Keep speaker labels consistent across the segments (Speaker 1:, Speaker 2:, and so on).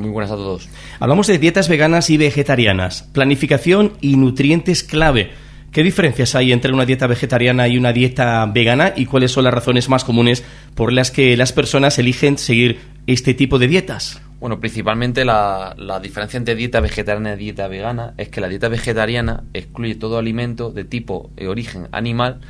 Speaker 1: Muy buenas a todos.
Speaker 2: Hablamos de dietas veganas y vegetarianas, planificación y nutrientes clave. ¿Qué diferencias hay entre una dieta vegetariana y una dieta vegana y cuáles son las razones más comunes por las que las personas eligen seguir este tipo de dietas?
Speaker 1: Bueno, principalmente la diferencia entre dieta vegetariana y dieta vegana es que la dieta vegetariana excluye todo alimento de tipo origen animal,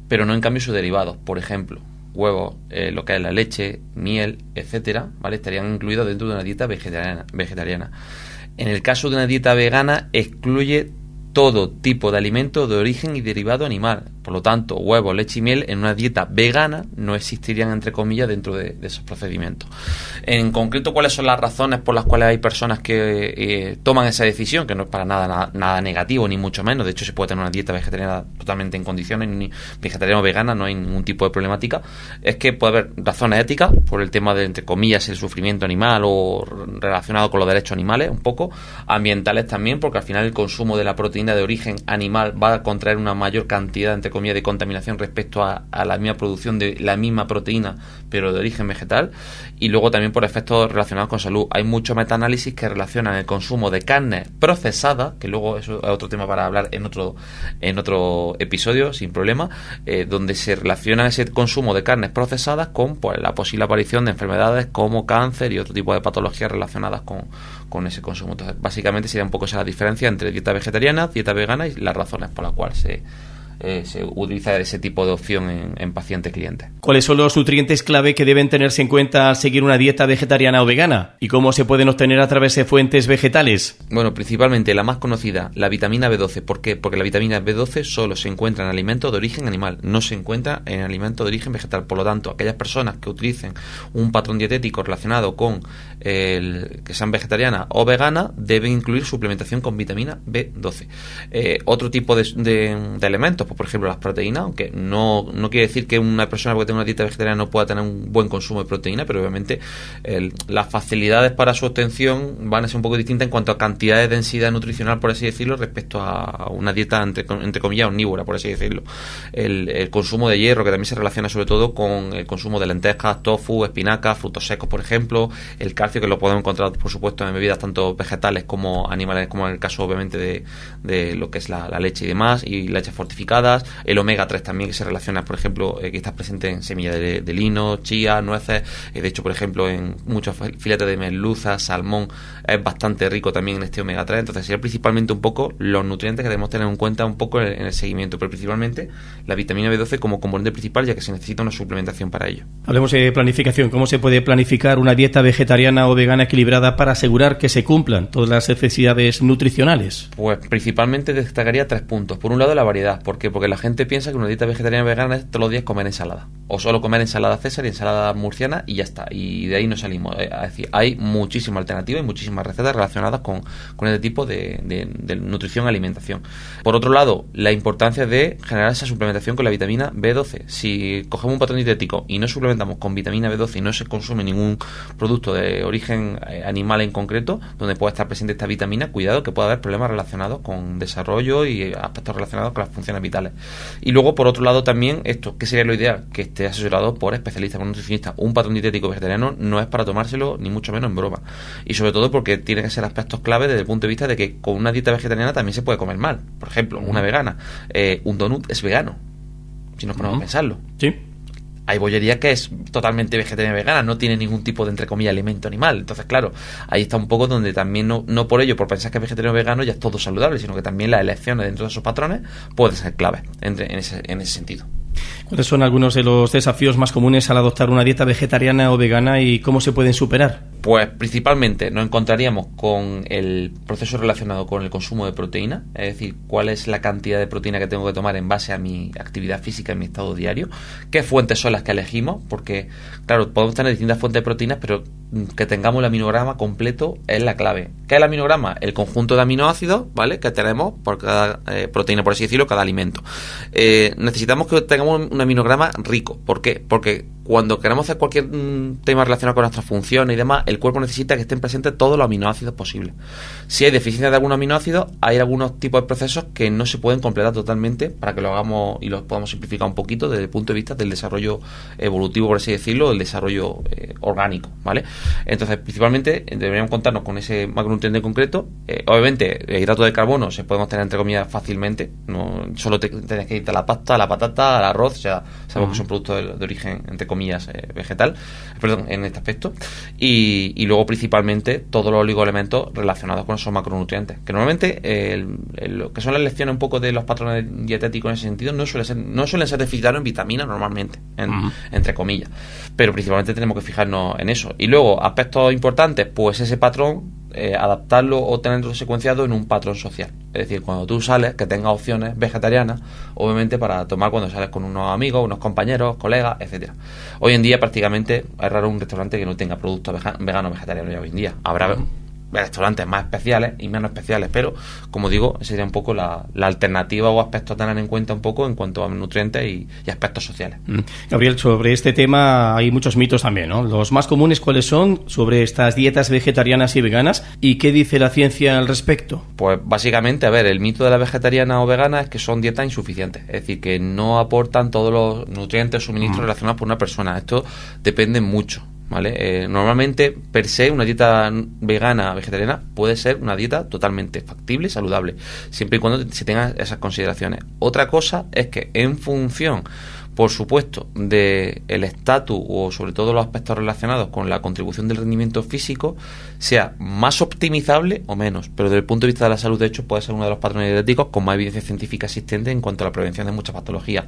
Speaker 1: pero no en cambio sus derivados. Por ejemplo, huevos, lo que es la leche, miel, etcétera, ¿vale? Estarían incluidos dentro de una dieta vegetariana. En el caso de una dieta vegana, excluye todo tipo de alimento de origen y derivado animal. Por lo tanto, huevos, leche y miel en una dieta vegana no existirían, entre comillas, dentro de esos procedimientos. En concreto, ¿cuáles son las razones por las cuales hay personas que toman esa decisión? Que no es para nada negativo, ni mucho menos. De hecho, se puede tener una dieta vegetariana totalmente en condiciones, ni vegetariana o vegana, no hay ningún tipo de problemática. Es que puede haber razones éticas, por el tema de, entre comillas, el sufrimiento animal o relacionado con los derechos animales, un poco. Ambientales también, porque al final el consumo de la proteína de origen animal va a contraer una mayor cantidad, entre comillas, de contaminación respecto a la misma producción de la misma proteína, pero de origen vegetal. Y luego también por efectos relacionados con salud. Hay muchos metaanálisis que relacionan el consumo de carne procesada, que luego eso es otro tema para hablar en otro episodio, sin problema, donde se relaciona ese consumo de carnes procesadas con, pues, la posible aparición de enfermedades como cáncer y otro tipo de patologías relacionadas con ese consumo. Entonces, básicamente sería un poco esa la diferencia entre dieta vegetariana, dieta vegana y las razones por las cuales se utiliza ese tipo de opción en paciente-cliente.
Speaker 2: ¿Cuáles son los nutrientes clave que deben tenerse en cuenta al seguir una dieta vegetariana o vegana? ¿Y cómo se pueden obtener a través de fuentes vegetales?
Speaker 1: Bueno, principalmente la más conocida, la vitamina B12. ¿Por qué? Porque la vitamina B12 solo se encuentra en alimentos de origen animal, no se encuentra en alimentos de origen vegetal. Por lo tanto, aquellas personas que utilicen un patrón dietético relacionado con que sean vegetarianas o veganas deben incluir suplementación con vitamina B12. Otro tipo de elementos, pues, por ejemplo, las proteínas, aunque no quiere decir que una persona que tenga una dieta vegetariana no pueda tener un buen consumo de proteína, pero obviamente las facilidades para su obtención van a ser un poco distintas en cuanto a cantidad de densidad nutricional, por así decirlo, respecto a una dieta entre comillas omnívora, por así decirlo. El consumo de hierro, que también se relaciona sobre todo con el consumo de lentejas, tofu, espinacas, frutos secos, por ejemplo. El calcio, que lo podemos encontrar, por supuesto, en bebidas tanto vegetales como animales, como en el caso obviamente de lo que es la leche y demás, y leches fortificadas. El omega 3 también, que se relaciona, por ejemplo, que está presente en semillas de lino, chía, nueces. De hecho, por ejemplo, en muchos filetes de merluza, salmón, es bastante rico también en este omega 3. Entonces, sería principalmente un poco los nutrientes que debemos tener en cuenta un poco en el seguimiento, pero principalmente la vitamina B12 como componente principal, ya que se necesita una suplementación para ello.
Speaker 2: Hablemos de planificación. ¿Cómo se puede planificar una dieta vegetariana o vegana equilibrada para asegurar que se cumplan todas las necesidades nutricionales?
Speaker 1: Pues principalmente destacaría 3 puntos. Por un lado, la variedad. ¿Por qué? Porque la gente piensa que una dieta vegetariana o vegana es todos los días comer ensalada, o solo comer ensalada César y ensalada murciana y ya está, y de ahí no salimos. Es decir, hay muchísimas alternativas y muchísimas recetas relacionadas con este tipo de nutrición y alimentación. Por otro lado, la importancia de generar esa suplementación con la vitamina B12. Si cogemos un patrón dietético y no suplementamos con vitamina B12 y no se consume ningún producto de origen animal en concreto, donde pueda estar presente esta vitamina, cuidado que puede haber problemas relacionados con desarrollo y aspectos relacionados con las funciones vitales. Y luego, por otro lado, también esto, ¿qué sería lo ideal? Que esté asesorado por especialistas, por nutricionistas. Un patrón dietético vegetariano no es para tomárselo ni mucho menos en broma, y sobre todo porque tiene que ser aspectos clave desde el punto de vista de que con una dieta vegetariana también se puede comer mal. Por ejemplo, una vegana, un donut es vegano, si nos ponemos a pensarlo.
Speaker 2: Sí.
Speaker 1: Hay bollería que es totalmente vegetariana y vegana, no tiene ningún tipo de, entre comillas, alimento animal. Entonces, claro, ahí está un poco donde también no por ello, por pensar que es vegetariano o vegano ya es todo saludable, sino que también las elecciones dentro de esos patrones pueden ser claves en ese sentido.
Speaker 2: ¿Cuáles son algunos de los desafíos más comunes al adoptar una dieta vegetariana o vegana y cómo se pueden superar?
Speaker 1: Pues principalmente nos encontraríamos con el proceso relacionado con el consumo de proteína, es decir, cuál es la cantidad de proteína que tengo que tomar en base a mi actividad física, en mi estado diario, qué fuentes son las que elegimos, porque claro, podemos tener distintas fuentes de proteínas, pero que tengamos el aminograma completo es la clave. ¿Qué es el aminograma? El conjunto de aminoácidos, ¿vale?, que tenemos por cada proteína, por así decirlo, cada alimento. Necesitamos que tengamos un aminograma rico. ¿Por qué? Porque cuando queremos hacer cualquier tema relacionado con nuestras funciones y demás, el cuerpo necesita que estén presentes todos los aminoácidos posibles. Si hay deficiencia de algún aminoácido, hay algunos tipos de procesos que no se pueden completar totalmente para que lo hagamos y los podamos simplificar un poquito desde el punto de vista del desarrollo evolutivo, por así decirlo, el desarrollo orgánico, ¿vale? Entonces, principalmente, deberíamos contarnos con ese macronutriente en concreto. Obviamente, hidrato de carbono se pueden obtener, entre comillas, fácilmente. No solo tienes que irte a la pasta, a la patata, al arroz, o sea, sabemos que son productos de origen, entre comillas, vegetal, perdón, en este aspecto. Y luego, principalmente, todos los oligoelementos relacionados con esos macronutrientes. Que normalmente, lo que son las lecciones un poco de los patrones dietéticos en ese sentido, no suelen ser deficitarios en vitaminas normalmente, entre comillas. Pero principalmente tenemos que fijarnos en eso. Y luego, aspectos importantes, pues ese patrón, adaptarlo o tenerlo secuenciado en un patrón social. Es decir, cuando tú sales, que tengas opciones vegetarianas, obviamente para tomar cuando sales con unos amigos, unos compañeros, colegas, etcétera. Hoy en día prácticamente es raro un restaurante que no tenga productos veganos vegetarianos ya hoy en día. Habrá restaurantes más especiales y menos especiales, pero como digo, sería un poco la alternativa o aspecto a tener en cuenta un poco en cuanto a nutrientes y aspectos sociales.
Speaker 2: Gabriel, sobre este tema hay muchos mitos también, ¿no? Los más comunes, ¿cuáles son sobre estas dietas vegetarianas y veganas? ¿Y qué dice la ciencia al respecto?
Speaker 1: Pues básicamente, a ver, el mito de la vegetariana o vegana es que son dietas insuficientes, es decir, que no aportan todos los nutrientes o suministros relacionados por una persona. Esto depende mucho, ¿vale? Normalmente, per se, una dieta vegana vegetariana puede ser una dieta totalmente factible y saludable, siempre y cuando se tengan esas consideraciones. Otra cosa es que en función, por supuesto, del estatus o sobre todo los aspectos relacionados con la contribución del rendimiento físico, sea más optimizable o menos, pero desde el punto de vista de la salud, de hecho, puede ser uno de los patrones dietéticos con más evidencia científica existente en cuanto a la prevención de muchas patologías.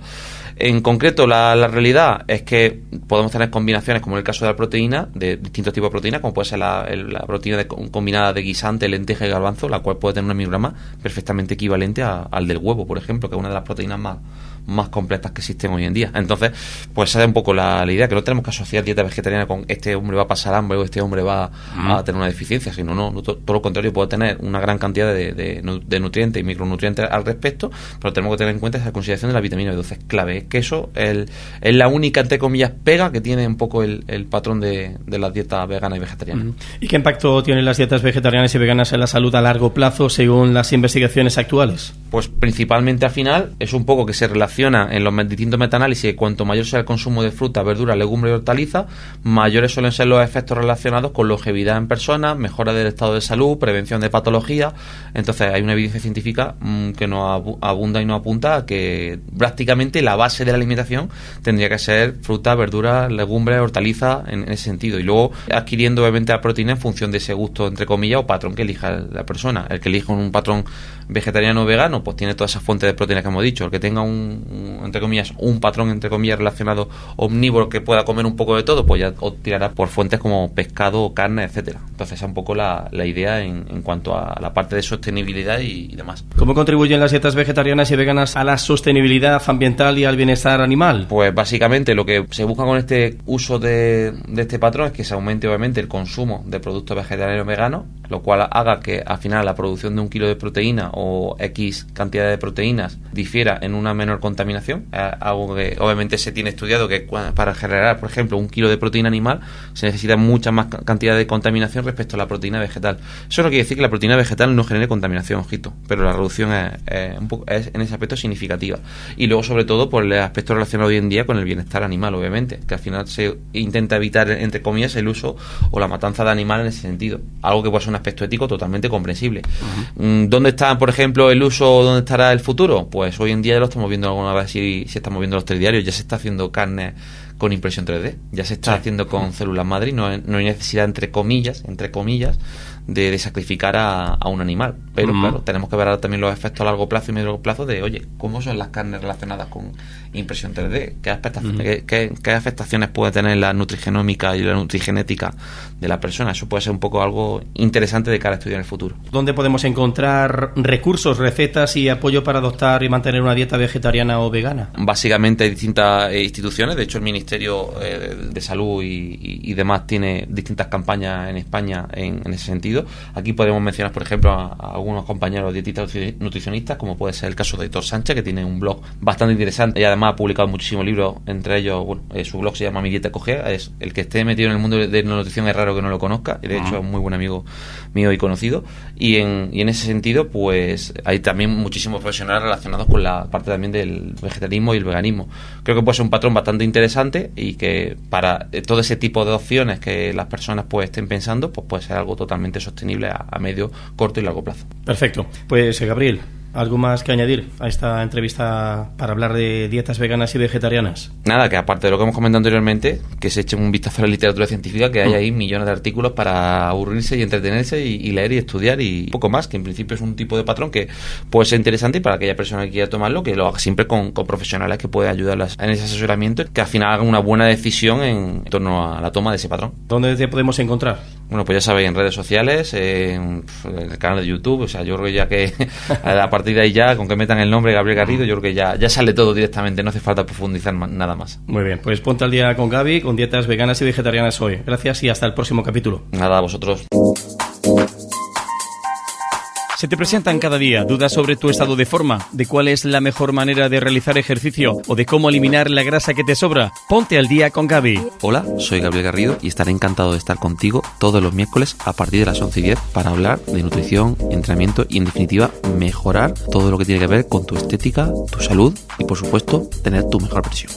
Speaker 1: En concreto, la realidad es que podemos tener combinaciones, como en el caso de la proteína, de distintos tipos de proteínas, como puede ser la proteína combinada de guisante, lenteja y garbanzo, la cual puede tener un micrograma perfectamente equivalente al del huevo, por ejemplo, que es una de las proteínas más completas que existen hoy en día. Entonces, pues esa es un poco la idea, que no tenemos que asociar dieta vegetariana con este hombre va a pasar hambre o este hombre va a tener una deficiencia, sino todo lo contrario, puede tener una gran cantidad de nutrientes y micronutrientes al respecto, pero tenemos que tener en cuenta esa consideración de la vitamina B12, es clave. Es que eso es la única, entre comillas, pega que tiene un poco el patrón de las dietas veganas y vegetarianas.
Speaker 2: ¿Y qué impacto tienen las dietas vegetarianas y veganas en la salud a largo plazo según las investigaciones actuales?
Speaker 1: Pues principalmente al final es un poco que se relaciona en los distintos metaanálisis que cuanto mayor sea el consumo de fruta, verdura, legumbres y hortalizas, mayores suelen ser los efectos relacionados con longevidad en personas, mejora del estado de salud, prevención de patologías. Entonces hay una evidencia científica que nos abunda y nos apunta a que prácticamente la base de la alimentación tendría que ser fruta, verdura, legumbres, hortalizas en ese sentido, y luego adquiriendo obviamente la proteína en función de ese gusto, entre comillas, o patrón que elija la persona. El que elija un patrón vegetariano o vegano, pues tiene todas esas fuentes de proteínas que hemos dicho. El que tenga entre comillas, un patrón, entre comillas, relacionado omnívoro, que pueda comer un poco de todo, pues ya tirará por fuentes como pescado o carne, etcétera. Entonces esa es un poco la idea en cuanto a la parte de sostenibilidad y demás.
Speaker 2: ¿Cómo contribuyen las dietas vegetarianas y veganas a la sostenibilidad ambiental y al bienestar animal?
Speaker 1: Pues básicamente lo que se busca con este uso de este patrón es que se aumente obviamente el consumo de productos vegetarianos y veganos, lo cual haga que al final la producción de 1 kilo de proteína o X cantidad de proteínas difiera en una menor contaminación, algo que obviamente se tiene estudiado, que para generar, por ejemplo, 1 kilo de proteína animal se necesita mucha más cantidad de contaminación respecto a la proteína vegetal. Eso no quiere decir que la proteína vegetal no genere contaminación, ojito, pero la reducción es en ese aspecto significativa. Y luego, sobre todo, por el aspecto relacionado hoy en día con el bienestar animal, obviamente, que al final se intenta evitar, entre comillas, el uso o la matanza de animales en ese sentido, algo que puede ser un aspecto ético totalmente comprensible. ¿Dónde está, por ejemplo, el uso, dónde estará el futuro? Pues hoy en día ya lo estamos viendo alguna vez, si estamos viendo los telediarios, ya se está haciendo carne con impresión 3D, ya se está haciendo con células madre, y no hay necesidad, entre comillas, de sacrificar a un animal. Pero claro, tenemos que ver ahora también los efectos a largo plazo y medio plazo de, oye, ¿cómo son las carnes relacionadas con impresión 3D? ¿Qué afectaciones puede tener la nutrigenómica y la nutrigenética de la persona? Eso puede ser un poco algo interesante de cara a estudiar en el futuro.
Speaker 2: ¿Dónde podemos encontrar recursos, recetas y apoyo para adoptar y mantener una dieta vegetariana o vegana?
Speaker 1: Básicamente hay distintas instituciones. De hecho, el Ministerio Ministerio de Salud y demás tiene distintas campañas en España en ese sentido. Aquí podemos mencionar, por ejemplo, a algunos compañeros dietistas nutricionistas, como puede ser el caso de Héctor Sánchez, que tiene un blog bastante interesante y además ha publicado muchísimos libros, entre ellos, su blog se llama Mi Dieta Cogea. Es el que esté metido en el mundo de la nutrición, es raro que no lo conozca, y de hecho es un muy buen amigo mío y conocido. Y en ese sentido, pues hay también muchísimos profesionales relacionados con la parte también del vegetarianismo y el veganismo. Creo que puede ser un patrón bastante interesante y que para todo ese tipo de opciones que las personas pues estén pensando, pues puede ser algo totalmente sostenible a medio, corto y largo plazo.
Speaker 2: Perfecto. Pues Gabriel, ¿algo más que añadir a esta entrevista para hablar de dietas veganas y vegetarianas?
Speaker 1: Nada, que aparte de lo que hemos comentado anteriormente, que se echen un vistazo a la literatura científica, que hay ahí millones de artículos para aburrirse y entretenerse y leer y estudiar y poco más, que en principio es un tipo de patrón que puede ser interesante y para aquella persona que quiera tomarlo, que lo haga siempre con profesionales que puedan ayudarlas en ese asesoramiento, que al final hagan una buena decisión en torno a la toma de ese patrón.
Speaker 2: ¿Dónde te podemos encontrar?
Speaker 1: Bueno, pues ya sabéis, en redes sociales, en el canal de YouTube, o sea, yo creo que ya que a partir de ahí ya, con que metan el nombre Gabriel Garrido, yo creo que ya sale todo directamente, no hace falta profundizar nada más.
Speaker 2: Muy bien, pues ponte al día con Gaby, con dietas veganas y vegetarianas hoy. Gracias y hasta el próximo capítulo.
Speaker 1: Nada, a vosotros.
Speaker 2: Se te presentan cada día dudas sobre tu estado de forma, de cuál es la mejor manera de realizar ejercicio o de cómo eliminar la grasa que te sobra. Ponte al día con Gaby.
Speaker 1: Hola, soy Gabriel Garrido y estaré encantado de estar contigo todos los miércoles a partir de las 11:10 para hablar de nutrición, entrenamiento y en definitiva mejorar todo lo que tiene que ver con tu estética, tu salud y por supuesto tener tu mejor versión.